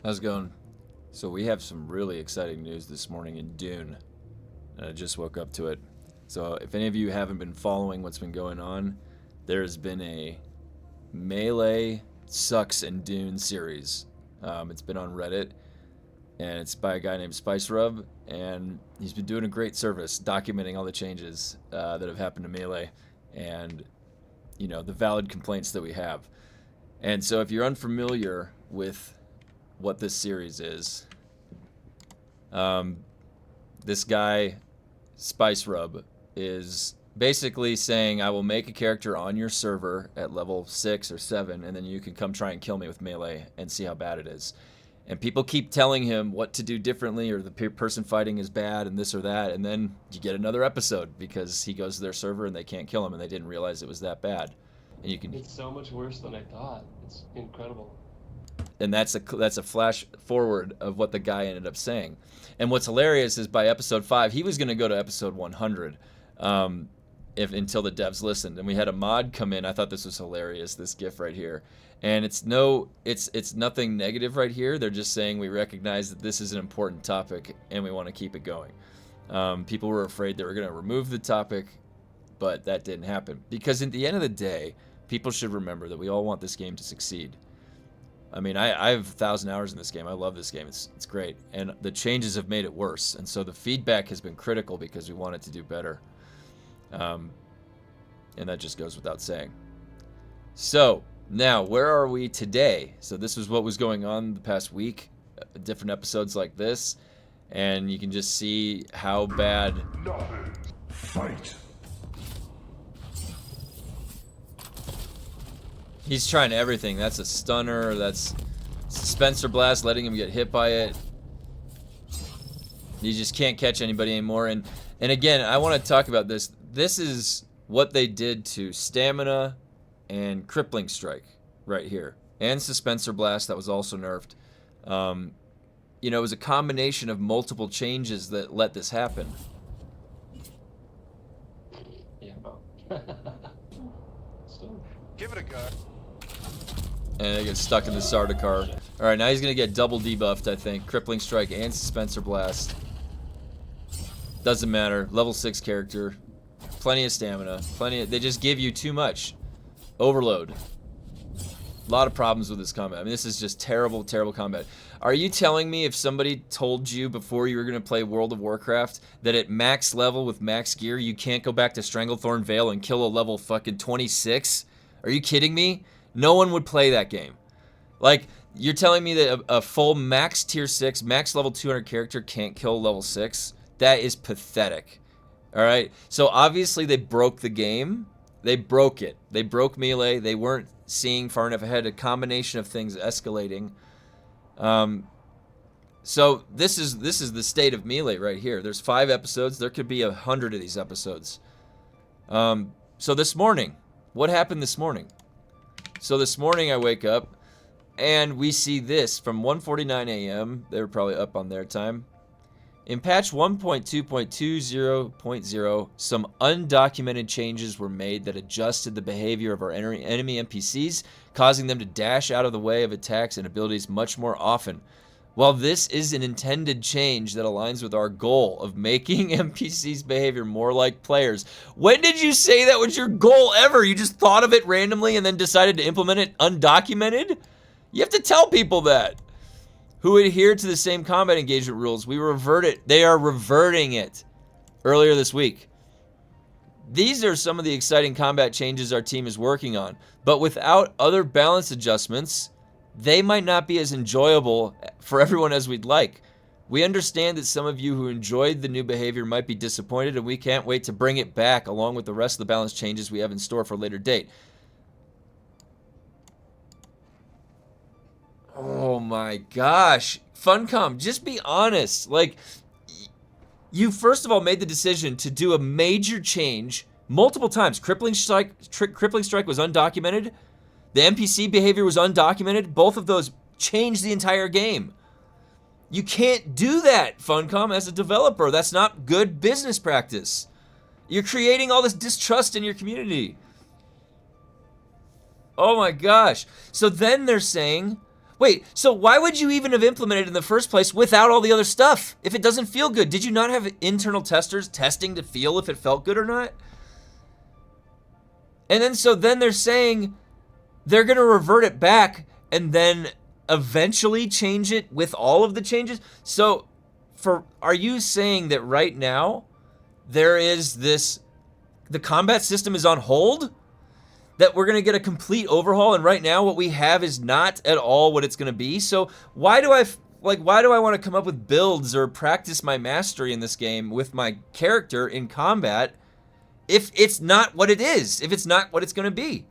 How's it going? So we have some really exciting news this morning in Dune. And I just woke up to it. So if any of you haven't been following what's been going on, there has been a Melee Sucks in Dune series. It's been on Reddit, and it's by a guy named Spice Rub, and he's been doing a great service documenting all the changes that have happened to Melee, and the valid complaints that we have. And so if you're unfamiliar with what this series is, um, this guy, Spice Rub, is basically saying, I will make a character on your server at level 6 or 7, and then you can come try and kill me with melee and see how bad it is. And people keep telling him what to do differently, or the person fighting is bad and this or that, and then you get another episode because he goes to their server and they can't kill him and they didn't realize it was that bad. And you can It's so much worse than I thought. It's incredible. and that's a flash forward of what the guy ended up saying. And what's hilarious is by episode 5, he was going to go to episode 100, if until the devs listened. And we had a mod come in. I thought this was hilarious. This GIF right here, and it's nothing negative right here. They're just saying we recognize that this is an important topic and we want to keep it going. People were afraid they were going to remove the topic, but that didn't happen because at the end of the day, people should remember that we all want this game to succeed. I mean, I have 1,000 hours in this game. I love this game. It's great. And the changes have made it worse. And so the feedback has been critical because we want it to do better. And that just goes without saying. So, now, where are we today? So this was what was going on the past week. Different episodes like this. And you can just see how bad... Nothing. Fight. He's trying everything. That's a stunner. That's Spencer Blast, letting him get hit by it. You just can't catch anybody anymore. And again, I want to talk about this. This is what they did to Stamina and Crippling Strike right here. And Suspenser Blast, that was also nerfed. It was a combination of multiple changes that let this happen. Yeah, well. Still. Give it a go. And it gets stuck in the Sardaukar. Alright, now he's going to get double debuffed, I think. Crippling Strike and Suspenser Blast. Doesn't matter. Level 6 character. Plenty of stamina. They just give you too much. Overload. A lot of problems with this combat. I mean, this is just terrible, terrible combat. Are you telling me if somebody told you before you were going to play World of Warcraft that at max level with max gear, you can't go back to Stranglethorn Vale and kill a level fucking 26? Are you kidding me? No one would play that game. Like, you're telling me that a full max tier 6, max level 200 character can't kill level 6? That is pathetic. Alright? So obviously they broke the game. They broke it. They broke Melee. They weren't seeing far enough ahead. A combination of things escalating. So this is the state of Melee right here. There's 5 episodes. There could be 100 of these episodes. So this morning, what happened this morning? So this morning I wake up and we see this from 1:49 a.m. They were probably up on their time. In patch 1.2.20.0, some undocumented changes were made that adjusted the behavior of our enemy NPCs, causing them to dash out of the way of attacks and abilities much more often. While this is an intended change that aligns with our goal of making NPCs' behavior more like players, when did you say that was your goal ever? You just thought of it randomly and then decided to implement it undocumented? You have to tell people that. Who adhere to the same combat engagement rules. They are reverting it earlier this week. These are some of the exciting combat changes our team is working on, but without other balance adjustments, they might not be as enjoyable for everyone as we'd like. We understand that some of you who enjoyed the new behavior might be disappointed, and we can't wait to bring it back along with the rest of the balance changes we have in store for a later date. Oh my gosh. Funcom, just be honest. Like, you first of all made the decision to do a major change multiple times. Crippling Strike was undocumented. The NPC behavior was undocumented. Both of those changed the entire game. You can't do that, Funcom, as a developer. That's not good business practice. You're creating all this distrust in your community. Oh my gosh. So then they're saying, Wait, so why would you even have implemented it in the first place without all the other stuff if it doesn't feel good? Did you not have internal testers testing to feel if it felt good or not? And then so then they're saying they're going to revert it back and then eventually change it with all of the changes. So are you saying that right now there is the combat system is on hold? That we're going to get a complete overhaul, and right now what we have is not at all what it's going to be? So why do I want to come up with builds or practice my mastery in this game with my character in combat if it's not what it is, if it's not what it's going to be?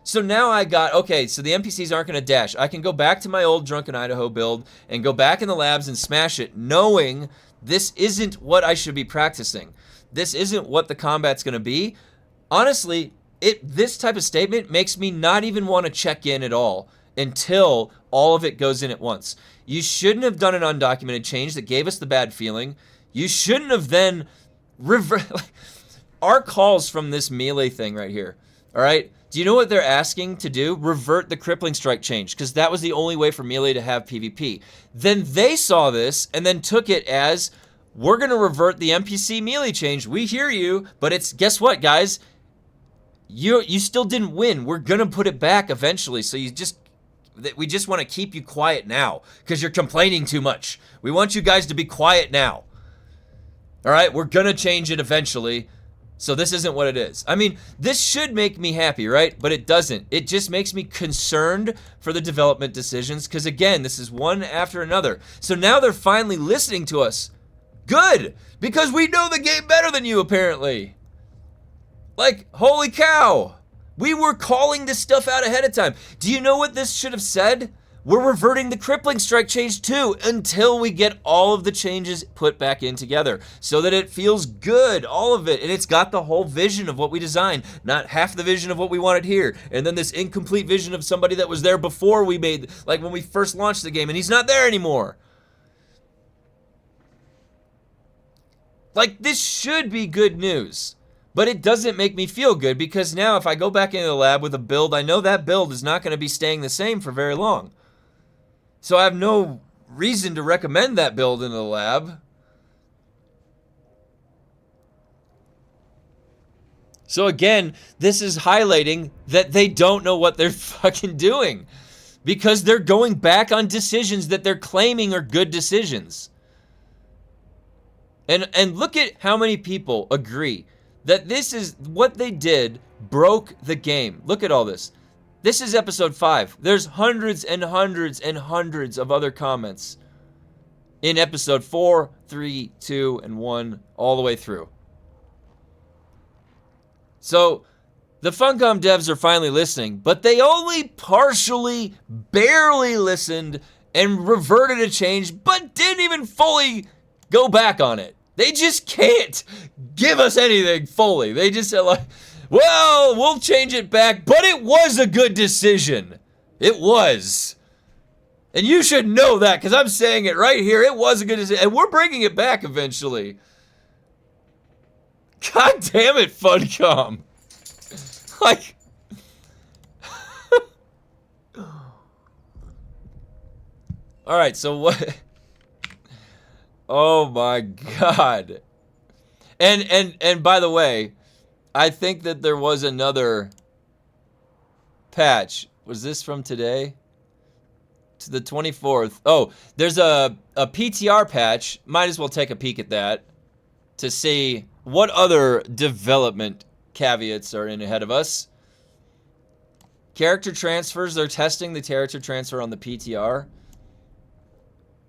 So now I got, okay, so the NPCs aren't going to dash. I can go back to my old Drunken Idaho build and go back in the labs and smash it, knowing this isn't what I should be practicing. This isn't what the combat's going to be. Honestly, this type of statement makes me not even want to check in at all until all of it goes in at once. You shouldn't have done an undocumented change that gave us the bad feeling. You shouldn't have then our calls from this melee thing right here. All right. Do you know what they're asking to do? Revert the crippling strike change, because that was the only way for melee to have PvP. Then they saw this and then took it as, we're going to revert the NPC melee change. We hear you, but it's, guess what, guys? You still didn't win. We're gonna put it back eventually. So we just want to keep you quiet now because you're complaining too much. We want you guys to be quiet now. All right, we're gonna change it eventually. So this isn't what it is. I mean, this should make me happy, right? But it doesn't. It just makes me concerned for the development decisions because again, this is one after another. So now they're finally listening to us. Good, because we know the game better than you apparently. Like, holy cow, we were calling this stuff out ahead of time. Do you know what this should have said? We're reverting the crippling strike change too until we get all of the changes put back in together so that it feels good, all of it. And it's got the whole vision of what we designed, not half the vision of what we wanted here. And then this incomplete vision of somebody that was there before we made, like when we first launched the game and he's not there anymore. Like, this should be good news. But it doesn't make me feel good because now if I go back into the lab with a build, I know that build is not going to be staying the same for very long. So I have no reason to recommend that build in the lab. So again, this is highlighting that they don't know what they're fucking doing because they're going back on decisions that they're claiming are good decisions. And look at how many people agree that this is what they did broke the game. Look at all this. This is episode 5. There's hundreds and hundreds and hundreds of other comments in episode 4, 3, 2, and 1 all the way through. So the Funcom devs are finally listening, but they only partially, barely listened and reverted a change, but didn't even fully go back on it. They just can't give us anything fully. They just said like, well, we'll change it back, but it was a good decision. It was. And you should know that because I'm saying it right here. It was a good decision. And we're bringing it back eventually. God damn it, Funcom. Like. All right, so what? Oh my God. And by the way, I think that there was another patch. Was this from today? To the 24th. Oh, there's a PTR patch. Might as well take a peek at that to see what other development caveats are in ahead of us. Character transfers. They're testing the character transfer on the PTR.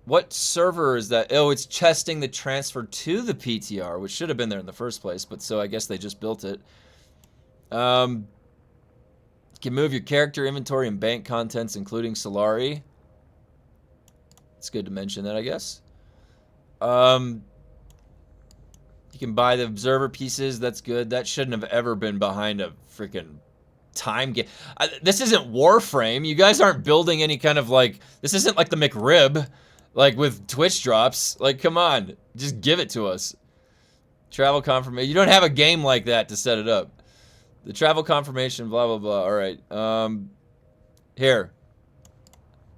What server is that? Oh, it's testing the transfer to the PTR, which should have been there in the first place, but so I guess they just built it. You can move your character inventory and bank contents, including Solari. It's good to mention that, I guess. You can buy the observer pieces. That's good. That shouldn't have ever been behind a freaking time game. This isn't Warframe. You guys aren't building any kind of like... This isn't like the McRib. Like with Twitch drops, like come on, just give it to us. Travel confirmation. You don't have a game like that to set it up. The travel confirmation, blah blah blah. All right. Here.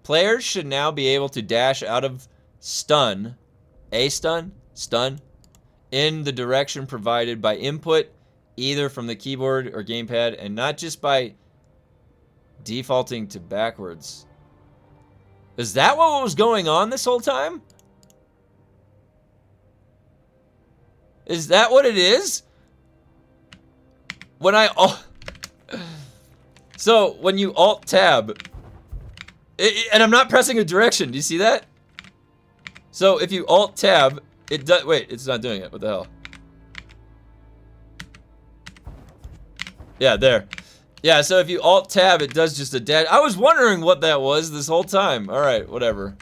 Players should now be able to dash out of stun, stun, in the direction provided by input, either from the keyboard or gamepad, and not just by defaulting to backwards. Is that what was going on this whole time? Is that what it is? When I... So, when you Alt-Tab... and I'm not pressing a direction. Do you see that? So, if you Alt-Tab, it does... Wait, it's not doing it. What the hell? Yeah, there. Yeah, so if you Alt-Tab, it does just a dash. I was wondering what that was this whole time. Alright, whatever.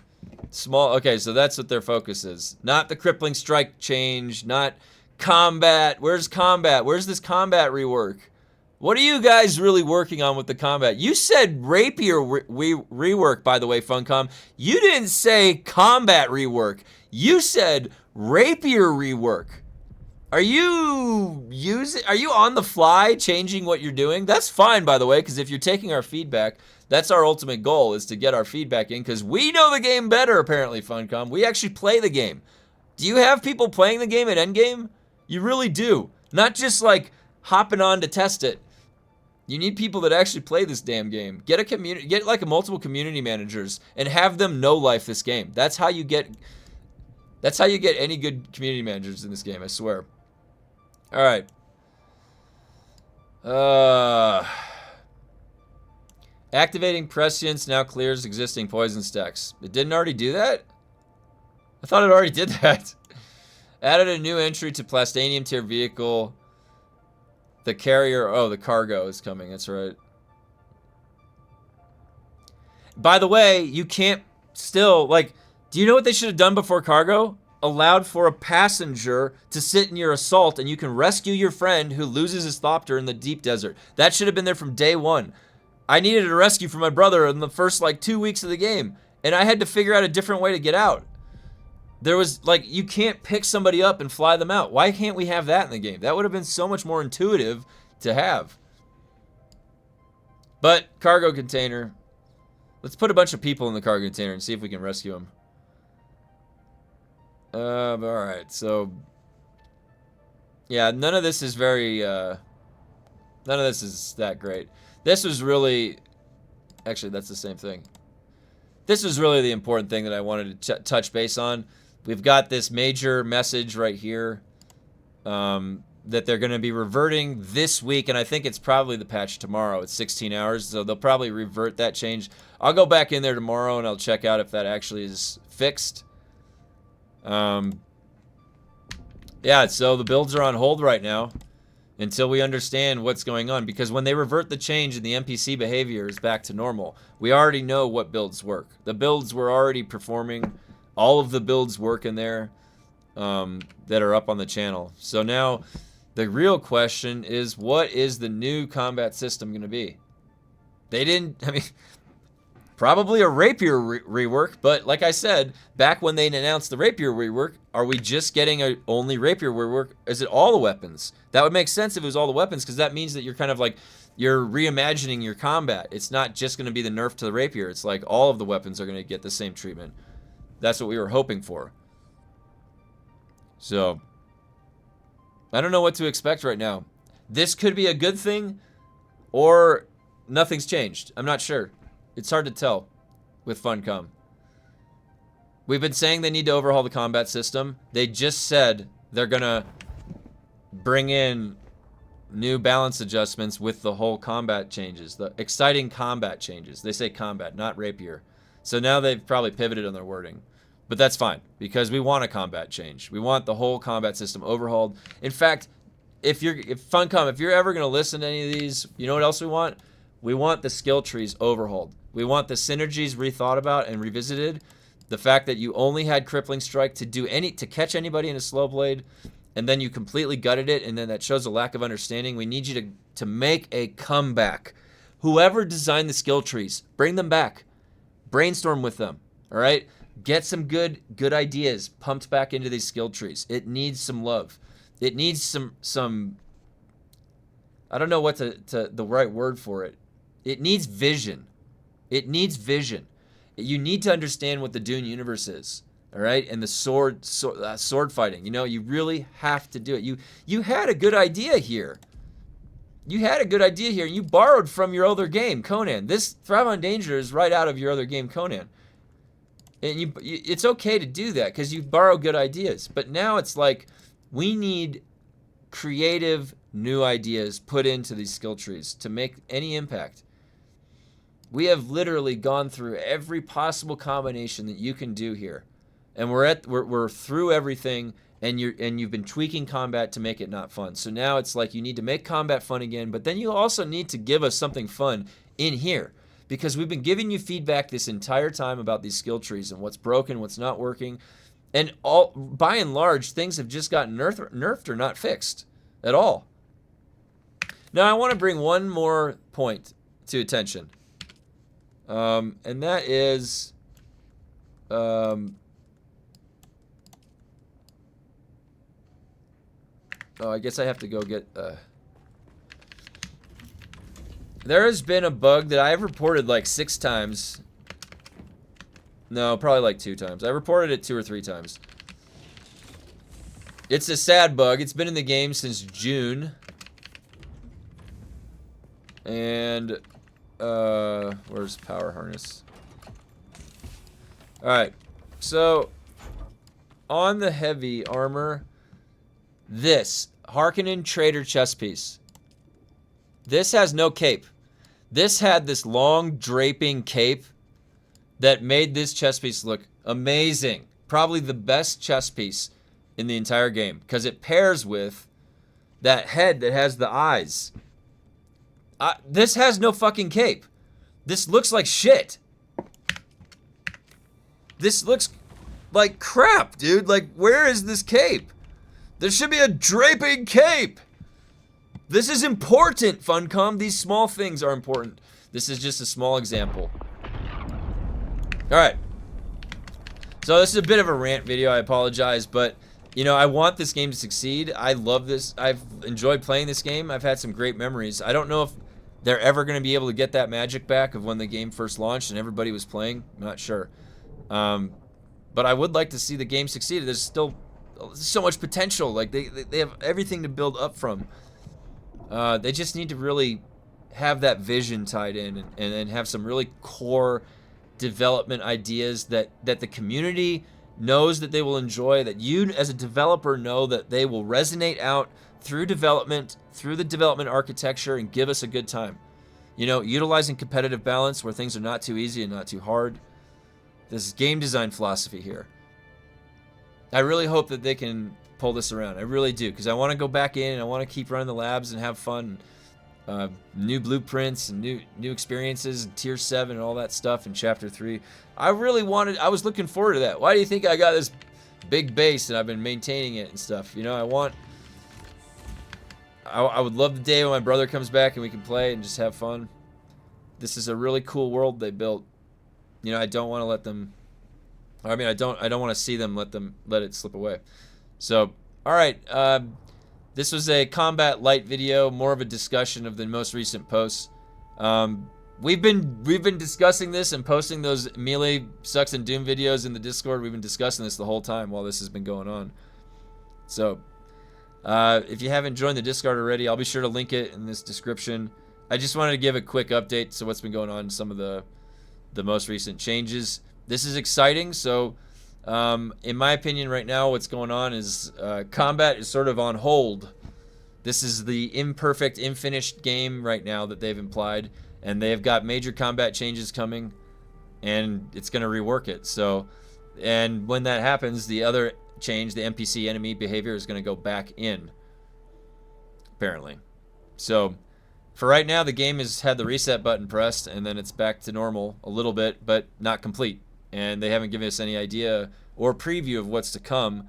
Small... Okay, so that's what their focus is. Not the crippling strike change, not combat. Where's combat? Where's this combat rework? What are you guys really working on with the combat? You said rapier rework, by the way, Funcom. You didn't say combat rework. You said rapier rework. Are you on the fly changing what you're doing? That's fine, by the way, because if you're taking our feedback, that's our ultimate goal, is to get our feedback in, because we know the game better, apparently, Funcom. We actually play the game. Do you have people playing the game at endgame? You really do. Not just, like, hopping on to test it. You need people that actually play this damn game. Get a community, get like multiple community managers and have them know life this game. That's how you get any good community managers in this game, I swear. All right. Activating prescience now clears existing poison stacks. It didn't already do that? I thought it already did that. Added a new entry to Plastanium tier vehicle. The carrier, oh, the cargo is coming, that's right. By the way, you can't still, like, do you know what they should have done before cargo? Allowed for a passenger to sit in your assault and you can rescue your friend who loses his thopter in the deep desert. That should have been there from day one. I needed a rescue for my brother in the first, like, 2 weeks of the game, and I had to figure out a different way to get out. There was, like, you can't pick somebody up and fly them out. Why can't we have that in the game? That would have been so much more intuitive to have. But, cargo container. Let's put a bunch of people in the cargo container and see if we can rescue them. Alright, so... Yeah, none of this is very, none of this is that great. This was really... Actually, that's the same thing. This was really the important thing that I wanted to touch base on. We've got this major message right here that they're going to be reverting this week, and I think it's probably the patch tomorrow. It's 16 hours, so they'll probably revert that change. I'll go back in there tomorrow, and I'll check out if that actually is fixed. Yeah, so the builds are on hold right now until we understand what's going on, because when they revert the change and the NPC behavior is back to normal, we already know what builds work. The builds were already performing. All of the builds work in there that are up on the channel. So now the real question is, what is the new combat system going to be? They didn't, I mean, probably a rapier rework, but like I said, back when they announced the rapier rework, are we just getting a only rapier rework? Is it all the weapons? That would make sense if it was all the weapons, because that means that you're kind of like, you're reimagining your combat. It's not just going to be the nerf to the rapier. It's like all of the weapons are going to get the same treatment. That's what we were hoping for. So, I don't know what to expect right now. This could be a good thing, or nothing's changed. I'm not sure. It's hard to tell with Funcom. We've been saying they need to overhaul the combat system. They just said they're gonna bring in new balance adjustments with the whole combat changes, the exciting combat changes. They say combat, not rapier. So now they've probably pivoted on their wording. But that's fine, because we want a combat change. We want the whole combat system overhauled. In fact, if Funcom, if you're ever going to listen to any of these, you know what else we want? We want the skill trees overhauled. We want the synergies rethought about and revisited. The fact that you only had Crippling Strike to catch anybody in a slow blade, and then you completely gutted it, and then that shows a lack of understanding. We need you to make a comeback. Whoever designed the skill trees, bring them back. Brainstorm with them, all right? Get some good ideas pumped back into these skill trees. It needs some love. It needs some I don't know what the right word for it. It needs vision. It needs vision. You need to understand what the Dune universe is, all right? And the sword fighting. You know, you really have to do it. You had a good idea here. You had a good idea here, and you borrowed from your other game, Conan. This Thrive on Danger is right out of your other game, Conan. And it's okay to do that because you borrow good ideas. But now it's like we need creative new ideas put into these skill trees to make any impact. We have literally gone through every possible combination that you can do here, and we're through everything. And you've been tweaking combat to make it not fun. So now it's like you need to make combat fun again, but then you also need to give us something fun in here, because we've been giving you feedback this entire time about these skill trees and what's broken, what's not working, and all by and large things have just gotten nerfed or not fixed at all. Now I want to bring one more point to attention, and that is. Oh, I guess I have to go get... There has been a bug that I've reported like 6 times. No, probably like 2 times. I reported it 2 or 3 times. It's a sad bug. It's been in the game since June. And, where's power harness? Alright, so, on the heavy armor... This Harkonnen Trader chest piece. This has no cape. This had this long draping cape that made this chest piece look amazing. Probably the best chest piece in the entire game because it pairs with that head that has the eyes. This has no fucking cape. This looks like shit. This looks like crap, dude. Like, where is this cape? There should be a draping cape. This is important, Funcom. These small things are important. This is just a small example. Alright. So this is a bit of a rant video. I apologize. But, you know, I want this game to succeed. I love this. I've enjoyed playing this game. I've had some great memories. I don't know if they're ever going to be able to get that magic back of when the game first launched and everybody was playing. I'm not sure. But I would like to see the game succeed. There's still... so much potential. Like they have everything to build up from. They just need to really have that vision tied in and then have some really core development ideas that the community knows that they will enjoy, that you as a developer know that they will resonate out through development, through the development architecture, and give us a good time. You know, utilizing competitive balance where things are not too easy and not too hard. This is game design philosophy here. I really hope that they can pull this around. I really do, because I want to go back in and I want to keep running the labs and have fun. New blueprints and new experiences and Tier 7 and all that stuff in Chapter 3. I was looking forward to that. Why do you think I got this big base and I've been maintaining it and stuff? You know, I would love the day when my brother comes back and we can play and just have fun. This is a really cool world they built. You know, I don't want to let them... I mean, I don't want to see them let it slip away. So, all right. This was a combat light video, more of a discussion of the most recent posts. We've been discussing this and posting those Melee Sucks and Doom videos in the Discord. We've been discussing this the whole time while this has been going on. So, if you haven't joined the Discord already, I'll be sure to link it in this description. I just wanted to give a quick update to what's been going on, some of the most recent changes. This is exciting. So, in my opinion, right now, what's going on is combat is sort of on hold. This is the imperfect, unfinished game right now that they've implied, and they've got major combat changes coming, and it's going to rework it. So, and when that happens, the other change, the NPC enemy behavior, is going to go back in, apparently. So, for right now, the game has had the reset button pressed, and then it's back to normal a little bit, but not complete. And they haven't given us any idea or preview of what's to come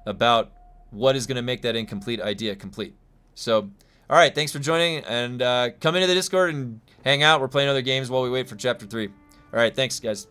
about what is going to make that incomplete idea complete. So, all right, thanks for joining, and come into the Discord and hang out. We're playing other games while we wait for Chapter 3. All right, thanks, guys.